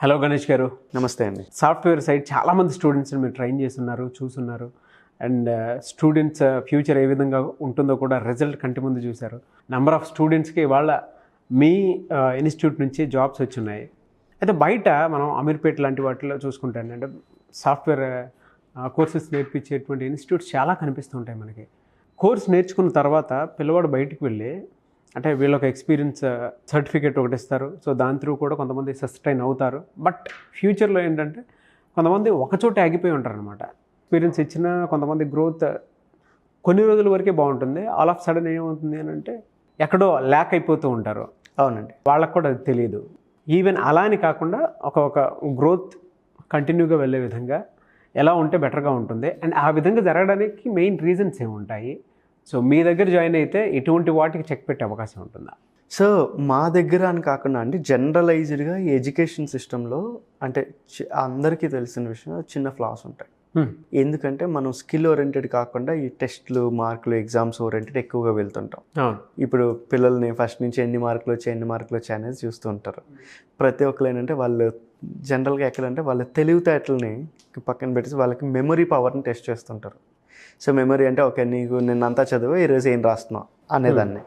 Hello Ganesh గారు. నమస్తే అండి. సాఫ్ట్వేర్ సైడ్ చాలామంది స్టూడెంట్స్ని మీరు ట్రైన్ చేస్తున్నారు, చూస్తున్నారు. అండ్ స్టూడెంట్స్ ఫ్యూచర్ ఏ విధంగా ఉంటుందో కూడా రిజల్ట్ కంటి ముందు చూశారు. నెంబర్ ఆఫ్ స్టూడెంట్స్కి ఇవాళ మీ ఇన్స్టిట్యూట్ నుంచి జాబ్స్ వచ్చున్నాయి. అయితే బయట మనం అమీర్పేట్ లాంటి వాటిలో చూసుకుంటాను అంటే సాఫ్ట్వేర్ కోర్సెస్ నేర్పించేటువంటి ఇన్స్టిట్యూట్స్ చాలా కనిపిస్తుంటాయి మనకి. కోర్స్ నేర్చుకున్న తర్వాత పిల్లవాడు బయటికి వెళ్ళి అంటే వీళ్ళొక ఎక్స్పీరియన్స్ సర్టిఫికేట్ ఒకటి ఇస్తారు. సో దాని త్రూ కూడా కొంతమంది సస్టైన్ అవుతారు. బట్ ఫ్యూచర్లో ఏంటంటే కొంతమంది ఒకచోట ఆగిపోయి ఉంటారనమాట. ఎక్స్పీరియన్స్ ఇచ్చిన కొంతమంది గ్రోత్ కొన్ని రోజుల వరకే బాగుంటుంది. ఆల్ ఆఫ్ సడన్ ఏమవుతుంది అని అంటే ఎక్కడో ల్యాక్ అయిపోతూ ఉంటారు. అవునండి. వాళ్ళకు కూడా అది తెలియదు. ఈవెన్ అలా అని కాకుండా ఒక గ్రోత్ కంటిన్యూగా వెళ్ళే విధంగా ఎలా ఉంటే బెటర్గా ఉంటుంది. అండ్ ఆ విధంగా జరగడానికి మెయిన్ రీజన్స్ ఏముంటాయి? సో మీ దగ్గర జాయిన్ అయితే ఎటువంటి వాటికి చెక్ పెట్టే అవకాశం ఉంటుందా? సో మా దగ్గర అని కాకుండా అండి, జనరలైజ్డ్గా ఈ ఎడ్యుకేషన్ సిస్టంలో అంటే అందరికీ తెలిసిన విషయం చిన్న ఫ్లాస్ ఉంటాయి. ఎందుకంటే మనం స్కిల్ ఓరియంటెడ్ కాకుండా ఈ టెస్ట్లు, మార్కులు, ఎగ్జామ్స్ ఓరియంటెడ్ ఎక్కువగా వెళ్తుంటాం. ఇప్పుడు పిల్లల్ని ఫస్ట్ నుంచి ఎన్ని మార్కులు వచ్చాయి అనేది చూస్తూ ఉంటారు. ప్రతి ఒక్కరు ఏంటంటే వాళ్ళు జనరల్గా ఎక్కడంటే వాళ్ళ తెలివితేటలని పక్కన పెట్టేసి వాళ్ళకి మెమరీ పవర్ని టెస్ట్ చేస్తుంటారు. సో మెమరీ అంటే ఓకే, నీకు నిన్నంతా చదువు ఈరోజు ఏం రాస్తున్నావు అనేదాన్ని.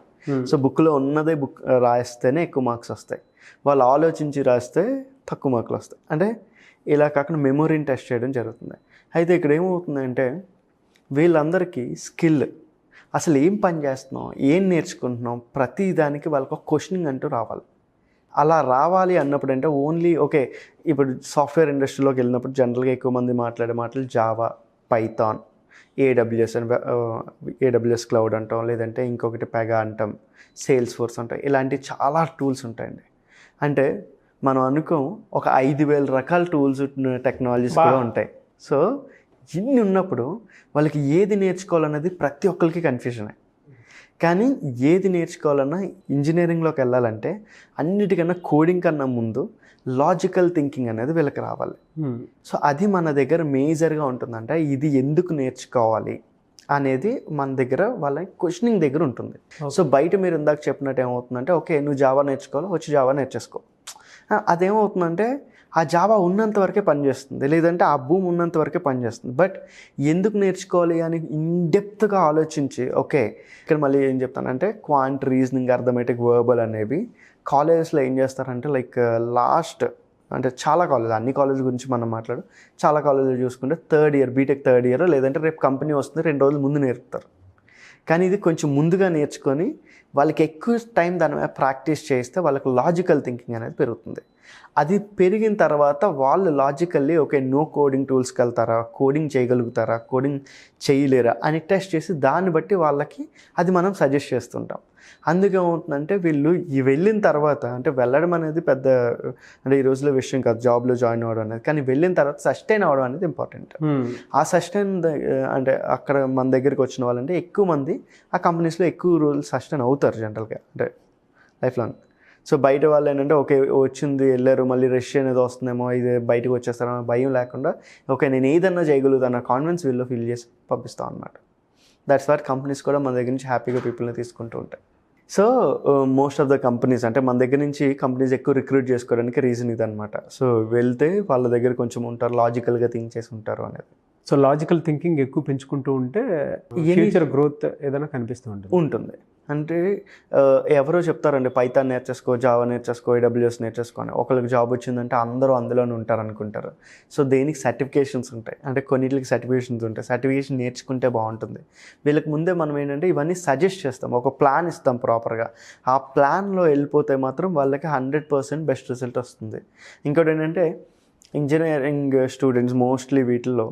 సో బుక్లో ఉన్నదే రాస్తేనే ఎక్కువ మార్క్స్ వస్తాయి, వాళ్ళు ఆలోచించి రాస్తే తక్కువ మార్కులు వస్తాయి. అంటే ఇలా కాకుండా మెమొరీని టెస్ట్ చేయడం జరుగుతుంది. అయితే ఇక్కడ ఏమవుతుందంటే వీళ్ళందరికీ స్కిల్, అసలు ఏం పని చేస్తున్నాం, ఏం నేర్చుకుంటున్నాం, ప్రతి దానికి వాళ్ళకి ఒక క్వశ్చనింగ్ అంటూ రావాలి. అలా రావాలి అన్నప్పుడు అంటే ఓన్లీ ఓకే, ఇప్పుడు సాఫ్ట్వేర్ ఇండస్ట్రీలోకి వెళ్ళినప్పుడు జనరల్గా ఎక్కువ మంది మాట్లాడే మాటలు జావా, పైథాన్, ఏడబ్ల్యూఎస్ క్లౌడ్ అంటాం, లేదంటే ఇంకొకటి పెగా అంటాం, సేల్స్ ఫోర్స్ అంటాం. ఇలాంటి చాలా టూల్స్ ఉంటాయండి. అంటే మనం ఒక 5,000 రకాల టూల్స్, టెక్నాలజీస్ కూడా ఉంటాయి. సో ఇన్ని ఉన్నప్పుడు వాళ్ళకి ఏది నేర్చుకోవాలన్నది ప్రతి ఒక్కరికి కన్ఫ్యూజనే. కానీ ఏది నేర్చుకోవాలన్నా ఇంజనీరింగ్లోకి వెళ్ళాలంటే అన్నిటికన్నా కోడింగ్ కన్నా ముందు లాజికల్ థింకింగ్ అనేది వీళ్ళకి రావాలి. సో అది మన దగ్గర మేజర్గా ఉంటుందంటే ఇది ఎందుకు నేర్చుకోవాలి అనేది మన దగ్గర వాళ్ళ క్వశ్చనింగ్ దగ్గర ఉంటుంది. సో బయట మీరు ఇందాక చెప్పినట్టు ఏమవుతుందంటే ఓకే, నువ్వు జావా నేర్చుకోవాలి, వచ్చి జావా నేర్చేసుకో. అదేమవుతుందంటే ఆ జావా ఉన్నంత వరకే పనిచేస్తుంది, లేదంటే ఆ భూమి ఉన్నంత వరకే పనిచేస్తుంది. బట్ ఎందుకు నేర్చుకోవాలి అని ఇన్డెప్త్గా ఆలోచించి ఓకే, ఇక్కడ మళ్ళీ ఏం చెప్తానంటే క్వాంట్, రీజనింగ్, అర్థమెటిక్, వర్బల్ అనేవి కాలేజెస్లో ఏం చేస్తారంటే లైక్ లాస్ట్ అంటే చాలా కాలేజ్, అన్ని కాలేజ్ గురించి మనం చాలా కాలేజీలు చూసుకుంటే third year, BTech third year, లేదంటే రేపు కంపెనీ వస్తుంది 2 రోజులు ముందు నేర్పుతారు. కానీ ఇది కొంచెం ముందుగా నేర్చుకొని వాళ్ళకి ఎక్కువ టైం దాని మీద ప్రాక్టీస్ చేస్తే వాళ్ళకి లాజికల్ థింకింగ్ అనేది పెరుగుతుంది. అది పెరిగిన తర్వాత వాళ్ళు లాజికల్లీ ఓకే, నో కోడింగ్ టూల్స్కి వెళ్తారా, కోడింగ్ చేయగలుగుతారా, కోడింగ్ చేయలేరా అని టెస్ట్ చేసి దాన్ని బట్టి వాళ్ళకి అది మనం సజెస్ట్ చేస్తుంటాం. అందుకే ఏమవుతుందంటే వీళ్ళు వెళ్ళిన తర్వాత అంటే వెళ్ళడం అనేది పెద్ద అంటే ఈ రోజులో విషయం కాదు, జాబ్లో జాయిన్ అవ్వడం అనేది. కానీ వెళ్ళిన తర్వాత సస్టైన్ అవ్వడం అనేది ఇంపార్టెంట్. ఆ సస్టైన్ అంటే అక్కడ మన దగ్గరికి వచ్చిన వాళ్ళంటే ఎక్కువ మంది ఆ కంపెనీస్లో ఎక్కువ రోజులు సస్టైన్ అవుతారు జనరల్గా, అంటే లైఫ్ లాంగ్. సో బయట వాళ్ళు ఏంటంటే ఓకే వచ్చింది వెళ్ళారు, మళ్ళీ రష్ అనేది వస్తుందేమో, ఇది బయటకు వచ్చేస్తారో భయం లేకుండా ఓకే నేను ఏదన్నా చేయగలుగుతాను కాన్ఫిడెన్స్ వీళ్ళు ఫీల్ చేసి పంపిస్తాం అన్నమాట. దట్స్ వాట్ కంపెనీస్ కూడా మన దగ్గర నుంచి హ్యాపీగా పీపుల్ని తీసుకుంటూ ఉంటాయి. So most of the companies అంటే మన దగ్గర నుంచి కంపెనీస్ ఎక్కువ రిక్రూట్ చేసుకోవడానికి రీజన్ ఇదనమాట. సో వెళ్తే వాళ్ళ దగ్గర కొంచెం ఉంటారు, లాజికల్గా థింక్ చేసి ఉంటారు అనేది. సో లాజికల్ థింకింగ్ ఎక్కువ పెంచుకుంటూ ఉంటే ఫ్యూచర్ గ్రోత్ ఏదైనా కనిపిస్తూ ఉంటుంది. అంటే ఎవరో చెప్తారండి పైథాన్ నేర్చేసుకో, జావా నేర్చేసుకో, ఏడబ్ల్యూఎస్ నేర్చేసుకో అని. ఒకరికి జాబ్ వచ్చిందంటే అందరూ అందులోనే ఉంటారు అనుకుంటారు. సో దేనికి సర్టిఫికేషన్స్ ఉంటాయి, అంటే కొన్నిటికి సర్టిఫికేషన్స్ ఉంటాయి. సర్టిఫికేషన్ నేర్చుకుంటే బాగుంటుంది. వీళ్ళకి ముందే మనం ఏంటంటే ఇవన్నీ సజెస్ట్ చేస్తాం, ఒక ప్లాన్ ఇస్తాం ప్రాపర్గా. ఆ ప్లాన్లో వెళ్ళిపోతే మాత్రం వాళ్ళకి 100% బెస్ట్ రిజల్ట్ వస్తుంది. ఇంకోటి ఏంటంటే ఇంజనీరింగ్ స్టూడెంట్స్ మోస్ట్లీ వీటిల్లో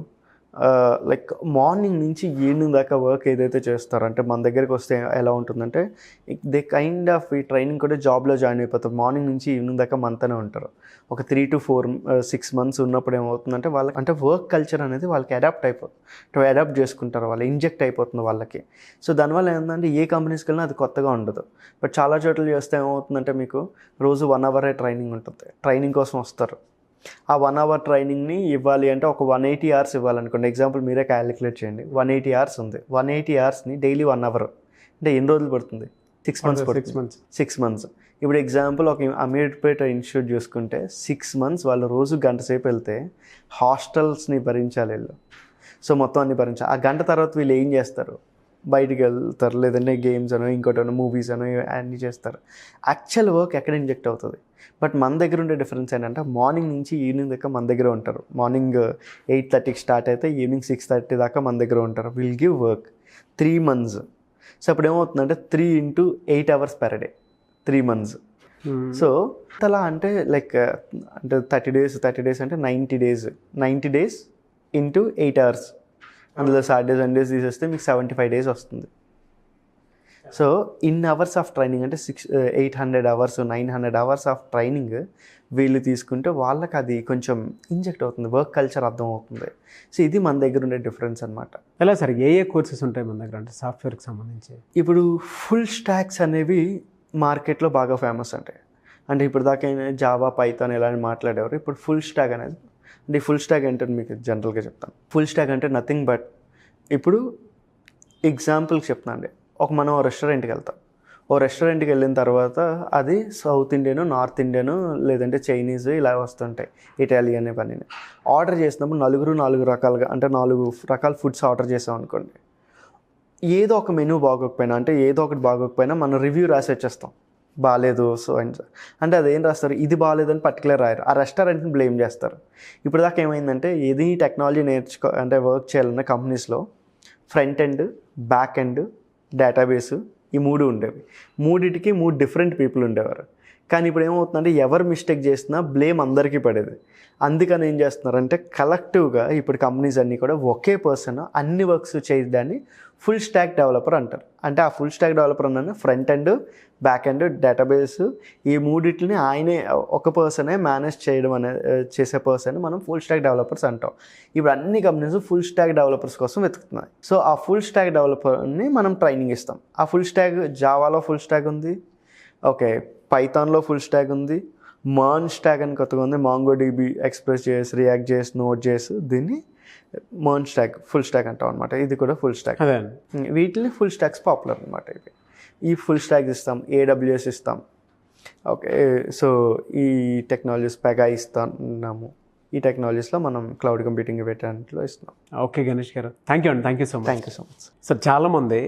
లైక్ మార్నింగ్ నుంచి ఈవినింగ్ దాకా వర్క్ ఏదైతే చేస్తారో, అంటే మన దగ్గరికి వస్తే ఎలా ఉంటుందంటే దే కైండ్ ఆఫ్ ఈ ట్రైనింగ్ కూడా జాబ్లో జాయిన్ అయిపోతారు. మార్నింగ్ నుంచి ఈవినింగ్ దాకా మనతోనే ఉంటారు. ఒక 3 to 6 months ఉన్నప్పుడు ఏమవుతుందంటే వాళ్ళకి అంటే వర్క్ కల్చర్ అనేది వాళ్ళకి అడాప్ట్ చేసుకుంటారు, వాళ్ళు ఇంజెక్ట్ అయిపోతుంది వాళ్ళకి. సో దానివల్ల ఏంటంటే ఏ కంపెనీస్కి వెళ్ళినా అది కొత్తగా ఉండదు. బట్ చాలా చోట్ల చేస్తే ఏమవుతుందంటే మీకు రోజు 1 hour ట్రైనింగ్ ఉంటుంది. ట్రైనింగ్ కోసం వస్తారు, ఆ 1 hour ట్రైనింగ్ని ఇవ్వాలి అంటే ఒక 180 hours ఇవ్వాలనుకోండి. ఎగ్జాంపుల్ మీరే క్యాలిక్యులేట్ చేయండి. 180 hours ఉంది. 180 hoursని డైలీ 1 hour అంటే ఎన్ని రోజులు పడుతుంది? 6 months పడుతుంది. 6 months. ఇప్పుడు ఎగ్జాంపుల్ ఒక అమీర్పేట ఇన్స్టిట్యూట్ చూసుకుంటే 6 months వాళ్ళు రోజు గంట సేపు వెళ్తే హాస్టల్స్ని భరించాలి వీళ్ళు. సో మొత్తం అన్ని భరించాలి. ఆ గంట తర్వాత వీళ్ళు ఏం చేస్తారు, బయటికి వెళ్తారు, లేదంటే గేమ్స్ అనో ఇంకోటనో మూవీస్ అనో అన్నీ చేస్తారు. యాక్చువల్ వర్క్ ఎక్కడ ఇంజెక్ట్ అవుతుంది. బట్ మన దగ్గర ఉండే డిఫరెన్స్ ఏంటంటే మార్నింగ్ నుంచి ఈవినింగ్ దాకా మన దగ్గర ఉంటారు. మార్నింగ్ 8:30కి స్టార్ట్ అయితే ఈవినింగ్ 6:30 దాకా మన దగ్గర ఉంటారు. Will give work 3 months. So అప్పుడు ఏమవుతుందంటే 3 into 8 hours per day 3 months. So అలా అంటే లైక్ అంటే 30 days అంటే 90 days into 8 hours. అందులో సాటర్డే సండేస్ తీసేస్తే మీకు 75 days వస్తుంది. So in hours of training అంటే 800 hours 900 hours ఆఫ్ ట్రైనింగ్ వీళ్ళు తీసుకుంటే వాళ్ళకి అది కొంచెం ఇంజెక్ట్ అవుతుంది, వర్క్ కల్చర్ అర్థం అవుతుంది. సో ఇది మన దగ్గర ఉండే డిఫరెన్స్ అనమాట. ఎలా సార్ ఏ కోర్సెస్ ఉంటాయి మన దగ్గర అంటే సాఫ్ట్వేర్కి సంబంధించి? ఇప్పుడు ఫుల్ స్టాక్స్ అనేవి మార్కెట్లో బాగా ఫేమస్ అంటే ఇప్పుడు దాకా జావా పైథాన్ ఇలా మాట్లాడేవారు. ఇప్పుడు ఫుల్ స్టాక్ అనేది అంటే ఫుల్ స్టాక్ అంటే మీకు జనరల్గా చెప్తాను. ఫుల్ స్టాక్ అంటే నథింగ్ బట్ ఇప్పుడు ఎగ్జాంపుల్కి చెప్తాను అండి. మనం రెస్టారెంట్కి వెళ్తాం. రెస్టారెంట్కి వెళ్ళిన తర్వాత అది సౌత్ ఇండియను, నార్త్ ఇండియను, లేదంటే చైనీస్ ఇలా వస్తుంటాయి, ఇటాలియన్ పని. ఆర్డర్ చేసినప్పుడు 4 రకాలుగా అంటే 4 రకాల ఫుడ్స్ ఆర్డర్ చేసాం అనుకోండి. ఏదో ఒక మెనూ బాగోకపోయినా అంటే ఏదో ఒకటి బాగోకపోయినా మనం రివ్యూ రాసి వచ్చేస్తాం, బాగాలేదు సో అండ్ అంటే అదేం రాస్తారు, ఇది బాగాలేదని పర్టికులర్ రాయరు, ఆ రెస్టారెంట్ని బ్లేమ్ చేస్తారు. ఇప్పుడు దాకా ఏమైందంటే ఏది టెక్నాలజీ అంటే వర్క్ చేయాలన్న కంపెనీస్లో front end, back end, database ఈ 3 ఉండేవి. 3టికి 3 డిఫరెంట్ పీపుల్ ఉండేవారు. కానీ ఇప్పుడు ఏమవుతుందంటే ఎవరు మిస్టేక్ చేసినా బ్లేమ్ అందరికీ పడేది. అందుకని ఏం చేస్తున్నారంటే కలెక్టివ్గా ఇప్పుడు కంపెనీస్ అన్నీ కూడా ఒకే పర్సన్ అన్ని వర్క్స్ చేయడాన్ని ఫుల్ స్టాక్ డెవలపర్ అంటారు. అంటే ఆ ఫుల్ స్టాక్ డెవలపర్ అన్న front end, back end, database ఈ 3టిని ఆయనే ఒక పర్సనే మేనేజ్ చేయడం చేసే పర్సన్ మనం ఫుల్ స్టాక్ డెవలపర్స్ అంటాం. ఇప్పుడు అన్ని కంపెనీస్ ఫుల్ స్టాక్ డెవలపర్స్ కోసం వెతుకుతున్నాయి. సో ఆ ఫుల్ స్టాక్ డెవలపర్ని మనం ట్రైనింగ్ ఇస్తాం. ఆ ఫుల్ స్టాక్ జావాలో ఫుల్ స్టాక్ ఉంది, ఓకే పైథాన్లో ఫుల్ స్టాక్ ఉంది, మర్న్ స్టాక్ అని కొత్తగా ఉంది, MongoDB, Express.js, React.js, Node.js, దీన్ని మర్న్ స్టాక్ ఫుల్ స్టాక్ అంటాం అనమాట. ఇది కూడా ఫుల్ స్టాక్. వీటిని ఫుల్ స్టాక్స్ పాపులర్ అనమాట. ఇవి ఈ ఫుల్ స్టాక్స్ ఇస్తాం, AWS ఇస్తాం, ఓకే. సో ఈ టెక్నాలజీస్ పెగా ఇస్తున్నాము. ఈ టెక్నాలజీస్లో మనం క్లౌడ్ కంప్యూటింగ్ పెట్టడానికి ఇస్తున్నాం. ఓకే గణేష్ గారు, థ్యాంక్ యూ అండి, thank you so much. Sir చాలామంది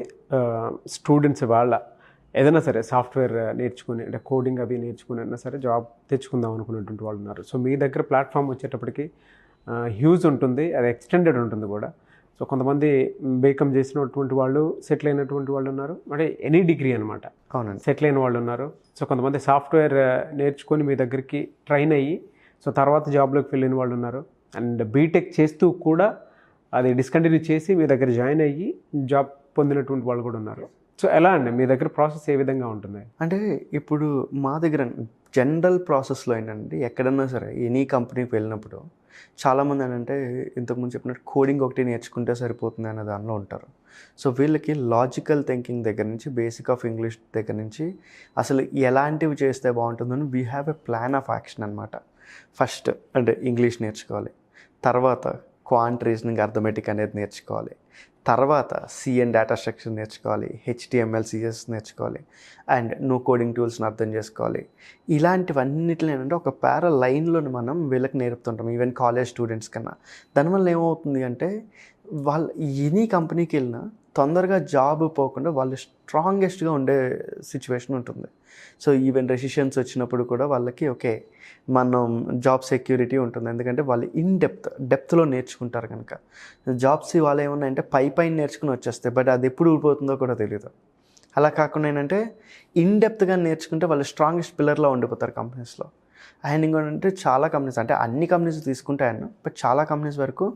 స్టూడెంట్స్ వాళ్ళ ఏదైనా సరే సాఫ్ట్వేర్ నేర్చుకుని అంటే కోడింగ్ అవి నేర్చుకుని అయినా సరే జాబ్ తెచ్చుకుందాం అనుకున్నటువంటి వాళ్ళు ఉన్నారు. సో మీ దగ్గర ప్లాట్ఫామ్ వచ్చేటప్పటికి హ్యూజ్ ఉంటుంది, అది ఎక్స్టెండెడ్ ఉంటుంది కూడా. సో కొంతమంది బీకామ్ చేసినటువంటి వాళ్ళు సెటిల్ అయినటువంటి వాళ్ళు ఉన్నారు, అంటే ఎనీ డిగ్రీ అనమాట. అవునండి, సెటిల్ అయిన వాళ్ళు ఉన్నారు. సో కొంతమంది సాఫ్ట్వేర్ నేర్చుకొని మీ దగ్గరికి ట్రైన్ అయ్యి సో తర్వాత జాబ్లోకి వెళ్ళిన వాళ్ళు ఉన్నారు. అండ్ బీటెక్ చేస్తూ కూడా అది డిస్కంటిన్యూ చేసి మీ దగ్గర జాయిన్ అయ్యి జాబ్ పొందినటువంటి వాళ్ళు కూడా ఉన్నారు. సో ఎలా అండి మీ దగ్గర ప్రాసెస్ ఏ విధంగా ఉంటుంది? అంటే ఇప్పుడు మా దగ్గర జనరల్ ప్రాసెస్లో ఏంటంటే ఎక్కడన్నా సరే ఎనీ కంపెనీకి వెళ్ళినప్పుడు చాలామంది ఏంటంటే ఇంతకుముందు చెప్పినట్టు కోడింగ్ ఒకటి నేర్చుకుంటే సరిపోతుంది అనే దానిలో ఉంటారు. సో వీళ్ళకి లాజికల్ థింకింగ్ దగ్గర నుంచి బేసిక్ ఆఫ్ ఇంగ్లీష్ దగ్గర నుంచి అసలు ఎలాంటివి చేస్తే బాగుంటుందని we have a plan of action అనమాట. ఫస్ట్ అంటే ఇంగ్లీష్ నేర్చుకోవాలి, తర్వాత క్వాంట్ రీజనింగ్ అర్థమెటిక్ అనేది నేర్చుకోవాలి, తర్వాత సిఎన్ డేటా స్ట్రక్చర్ నేర్చుకోవాలి, HTML CSS నేర్చుకోవాలి, అండ్ నో కోడింగ్ టూల్స్ని అర్థం చేసుకోవాలి. ఇలాంటివన్నిటిని ఏంటంటే ఒక లైన్లో మనం వీళ్ళకి నేర్పుతుంటాం, ఈవెన్ కాలేజ్ స్టూడెంట్స్ కన్నా. దానివల్ల ఏమవుతుంది అంటే వాళ్ళు ఎనీ కంపెనీకి వెళ్ళినా తొందరగా జాబ్ పోకుండా వాళ్ళు స్ట్రాంగెస్ట్గా ఉండే సిచ్యువేషన్ ఉంటుంది. సో ఈవెన్ రెసిషన్స్ వచ్చినప్పుడు కూడా వాళ్ళకి ఓకే మనం జాబ్ సెక్యూరిటీ ఉంటుంది, ఎందుకంటే వాళ్ళు డెప్త్లో నేర్చుకుంటారు కనుక. జాబ్స్ వాళ్ళు ఏమన్నా అంటే పైన నేర్చుకుని వచ్చేస్తాయి, బట్ అది ఎప్పుడు ఊడిపోతుందో కూడా తెలియదు. అలా కాకుండా ఏంటంటే డెప్త్గా నేర్చుకుంటే వాళ్ళు స్ట్రాంగెస్ట్ పిల్లర్లో ఉండిపోతారు కంపెనీస్లో. అండ్ ఇంకోటంటే చాలా కంపెనీస్ అంటే అన్ని కంపెనీస్ తీసుకుంటాయన్న, బట్ చాలా కంపెనీస్ వరకు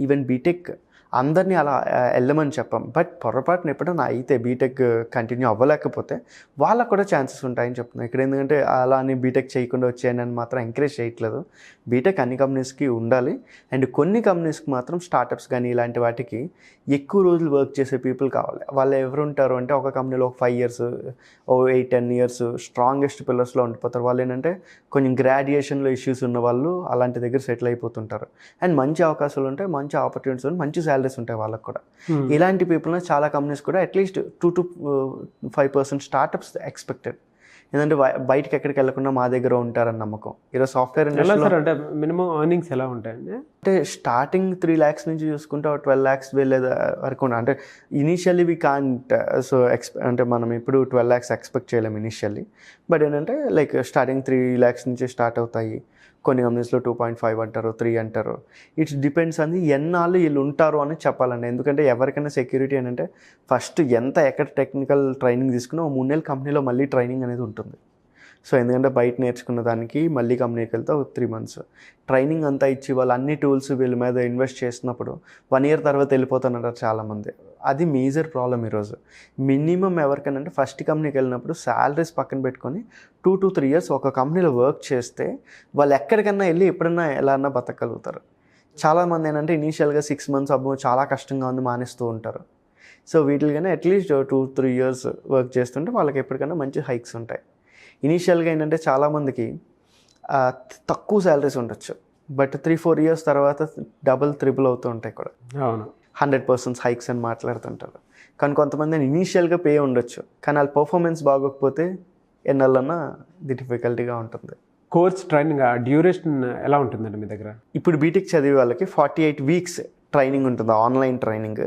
ఈవెన్ బీటెక్ అందరినీ అలా వెళ్ళమని చెప్పాం. బట్ పొరపాటున ఎప్పుడైనా అయితే బీటెక్ కంటిన్యూ అవ్వలేకపోతే వాళ్ళకు కూడా ఛాన్సెస్ ఉంటాయని చెప్తున్నాను ఇక్కడ. ఎందుకంటే అలా అని బీటెక్ చేయకుండా వచ్చేయని అని మాత్రం ఎంకరేజ్ చేయట్లేదు. బీటెక్ అన్ని కంపెనీస్కి ఉండాలి, అండ్ కొన్ని కంపెనీస్కి మాత్రం స్టార్టప్స్ కానీ ఇలాంటి వాటికి ఎక్కువ రోజులు వర్క్ చేసే పీపుల్ కావాలి. వాళ్ళు ఎవరు ఉంటారు అంటే ఒక కంపెనీలో ఒక 5 years 8-10 years స్ట్రాంగెస్ట్ పిల్లర్స్లో ఉండిపోతారు. వాళ్ళు ఏంటంటే కొంచెం గ్రాడ్యుయేషన్లో ఇష్యూస్ ఉన్న వాళ్ళు అలాంటి దగ్గర సెటిల్ అయిపోతుంటారు. అండ్ మంచి అవకాశాలు ఉంటాయి, మంచి ఆపర్చునిటీస్ ఉంటాయి, మంచి సాలరీస్ ఉంటాయి వాళ్ళకు కూడా. ఇలాంటి పీపుల్ని చాలా కంపెనీస్ కూడా అట్లీస్ట్ 2 to 5% స్టార్టప్స్ ఎక్స్పెక్టెడ్. ఏంటంటే బయటకి ఎక్కడికి వెళ్ళకుండా మా దగ్గర ఉంటారని నమ్మకం. ఈరోజు సాఫ్ట్వేర్ ఎలా ఇండస్ట్రీలో సార్ అంటే మినిమం ఎర్నింగ్స్ ఎలా ఉంటాయండి? అంటే స్టార్టింగ్ 3 lakhs నుంచి చూసుకుంటే 12 lakhs వెళ్ళే వరకు అంటే ఇనీషియల్లీ వీ కాంట్ సో అంటే మనం ఇప్పుడు 12 lakhs ఎక్స్పెక్ట్ చేయలేము ఇనీషియల్లీ. బట్ ఏంటంటే లైక్ స్టార్టింగ్ 3 lakhs నుంచి స్టార్ట్ అవుతాయి. కొన్ని కంపెనీస్లో 2.5 అంటారు, 3 అంటారు. ఇట్స్ డిపెండ్స్ అని ఎన్నాళ్ళు వీళ్ళు ఉంటారు అని చెప్పాలండి. ఎందుకంటే ఎవరికైనా సెక్యూరిటీ ఏంటంటే ఫస్ట్ ఎక్కడ టెక్నికల్ ట్రైనింగ్ తీసుకున్నా 3 నెలలు కంపెనీలో మళ్ళీ ట్రైనింగ్ అనేది ఉంటుంది. సో ఎందుకంటే బయట నేర్చుకున్న దానికి మళ్ళీ కంపెనీకి వెళ్తే 3 months ట్రైనింగ్ అంతా ఇచ్చి వాళ్ళు అన్ని టూల్స్ వీళ్ళ మీద ఇన్వెస్ట్ చేసినప్పుడు 1 year తర్వాత వెళ్ళిపోతున్నారు చాలామంది. అది మేజర్ ప్రాబ్లం ఈరోజు. మినిమం ఎవరికైనా అంటే ఫస్ట్ కంపెనీకి వెళ్ళినప్పుడు శాలరీస్ పక్కన పెట్టుకొని 2 to 3 years ఒక కంపెనీలో వర్క్ చేస్తే వాళ్ళు ఎక్కడికన్నా వెళ్ళి ఎప్పుడన్నా ఎలా అన్నా బతకగలుగుతారు. చాలామంది ఏంటంటే ఇనీషియల్గా 6 months అబ్బో చాలా కష్టంగా ఉంది మానేస్తూ ఉంటారు. సో వీటికైనా అట్లీస్ట్ 2-3 years వర్క్ చేస్తుంటే వాళ్ళకి ఎప్పటికైనా మంచి హైక్స్ ఉంటాయి. ఇనీషియల్గా ఏంటంటే చాలామందికి తక్కువ శాలరీస్ ఉండొచ్చు, బట్ 3-4 years తర్వాత డబుల్ త్రిబుల్ అవుతూ ఉంటాయి కూడా. అవును, 100% హైక్స్ అని మాట్లాడుతుంటారు. కానీ కొంతమంది ఇనీషియల్గా పే ఉండొచ్చు, కానీ వాళ్ళ పర్ఫార్మెన్స్ బాగోకపోతే ఎన్నెళ్ళన్నా డిఫికల్టీగా ఉంటుంది. కోర్స్ ట్రైనింగ్ డ్యూరేషన్ ఎలా ఉంటుందండి మీ దగ్గర? ఇప్పుడు బీటెక్ చదివే వాళ్ళకి 48 weeks ట్రైనింగ్ ఉంటుంది, ఆన్లైన్ ట్రైనింగ్.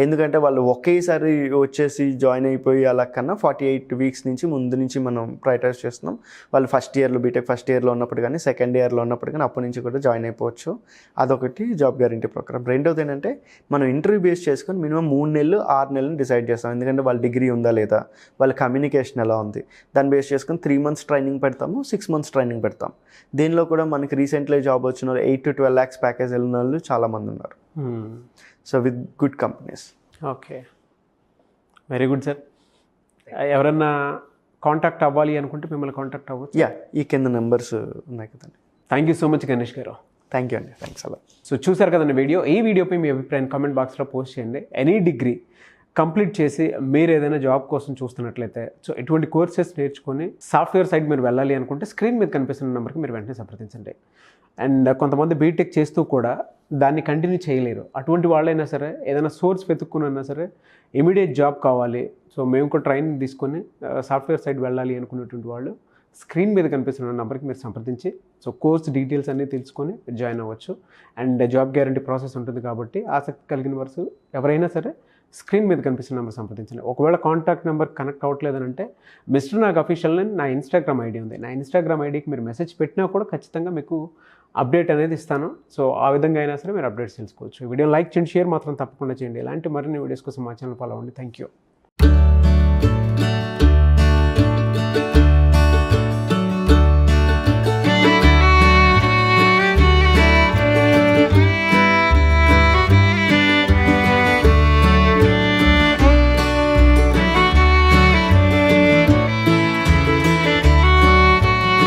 ఎందుకంటే వాళ్ళు ఒకేసారి వచ్చేసి జాయిన్ అయిపోయి అలా కన్నా 48 weeks నుంచి ముందు నుంచి మనం ప్రయారిటైజ్ చేస్తున్నాం. వాళ్ళు బీటెక్ ఫస్ట్ ఇయర్లో ఉన్నప్పుడు కానీ సెకండ్ ఇయర్లో ఉన్నప్పుడు కానీ అప్పటి నుంచి కూడా జాయిన్ అయిపోవచ్చు. అదొకటి జాబ్ గ్యారంటీ ప్రోగ్రామ్. రెండోది ఏంటంటే మనం ఇంటర్వ్యూ బేస్ చేసుకొని మినిమం 3 నెలలు 6 నెలలు డిసైడ్ చేస్తాం. ఎందుకంటే వాళ్ళ డిగ్రీ ఉందా లేదా, వాళ్ళ కమ్యూనికేషన్ ఎలా ఉంది, దాన్ని బేస్ చేసుకొని 3 months ట్రైనింగ్ పెడతాము, 6 months ట్రైనింగ్ పెడతాం. దీనిలో కూడా మనకి రీసెంట్లీ జాబ్ వచ్చిన వాళ్ళు 8 to 12 lakhs ప్యాకేజ్ వెళ్ళిన వాళ్ళు చాలామంది ఉన్నారు. So with good companies. Okay, very good sir. ఎవరన్నా కాంటాక్ట్ అవ్వాలి అనుకుంటే మిమ్మల్ని కాంటాక్ట్ అవ్వచ్చు. ఈ కింద నెంబర్స్ ఉన్నాయి కదండి. Thank you so much Ganesh గారు. థ్యాంక్ యూ అండి, థ్యాంక్స్ అలా. సో చూసారు కదండి వీడియో. ఈ వీడియోపై మీ అభిప్రాయం కామెంట్ బాక్స్లో పోస్ట్ చేయండి. ఎనీ డిగ్రీ కంప్లీట్ చేసి మీరు ఏదైనా జాబ్ కోసం చూస్తున్నట్లయితే, సో ఎటువంటి కోర్సెస్ నేర్చుకొని సాఫ్ట్వేర్ సైడ్ మీరు వెళ్ళాలి అనుకుంటే స్క్రీన్ మీద కనిపిస్తున్న నెంబర్కి మీరు వెంటనే సంప్రదించండి. అండ్ కొంతమంది బీటెక్ చేస్తూ కూడా దాన్ని కంటిన్యూ చేయలేరు. అటువంటి వాళ్ళైనా సరే ఏదైనా సోర్స్ వెతుక్కున్నా సరే ఇమీడియట్ జాబ్ కావాలి, సో మేము కూడా ట్రైనింగ్ తీసుకొని సాఫ్ట్వేర్ సైడ్ వెళ్ళాలి అనుకునేటువంటి వాళ్ళు స్క్రీన్ మీద కనిపిస్తున్న నెంబర్కి మీరు సంప్రదించి సో కోర్స్ డీటెయిల్స్ అన్నీ తెలుసుకొని జాయిన్ అవ్వచ్చు. అండ్ జాబ్ గ్యారంటీ ప్రాసెస్ ఉంటుంది కాబట్టి ఆసక్తి కలిగిన వారు ఎవరైనా సరే స్క్రీన్ మీద కనిపిస్తున్న నెంబర్ సంప్రదించండి. ఒకవేళ కాంటాక్ట్ నెంబర్ కనెక్ట్ అవ్వట్లేదని అంటే మిస్టర్ నాగ్ అఫీషియల్ నా ఇన్స్టాగ్రామ్ ఐడి ఉంది. నా ఇన్స్టాగ్రామ్ ఐడికి మీరు మెసేజ్ పెట్టినా కూడా ఖచ్చితంగా మీకు అప్డేట్ అనేది ఇస్తాను. సో ఆ విధంగా అయినా సరే మీరు అప్డేట్స్ తెలుసుకోవచ్చు. వీడియో లైక్ చేయండి, షేర్ మాత్రం తప్పకుండా చేయండి. ఇలాంటి మరిన్ని వీడియోస్ కోసం మా ఛానల్ ఫాలో అవ్వండి. Thank you.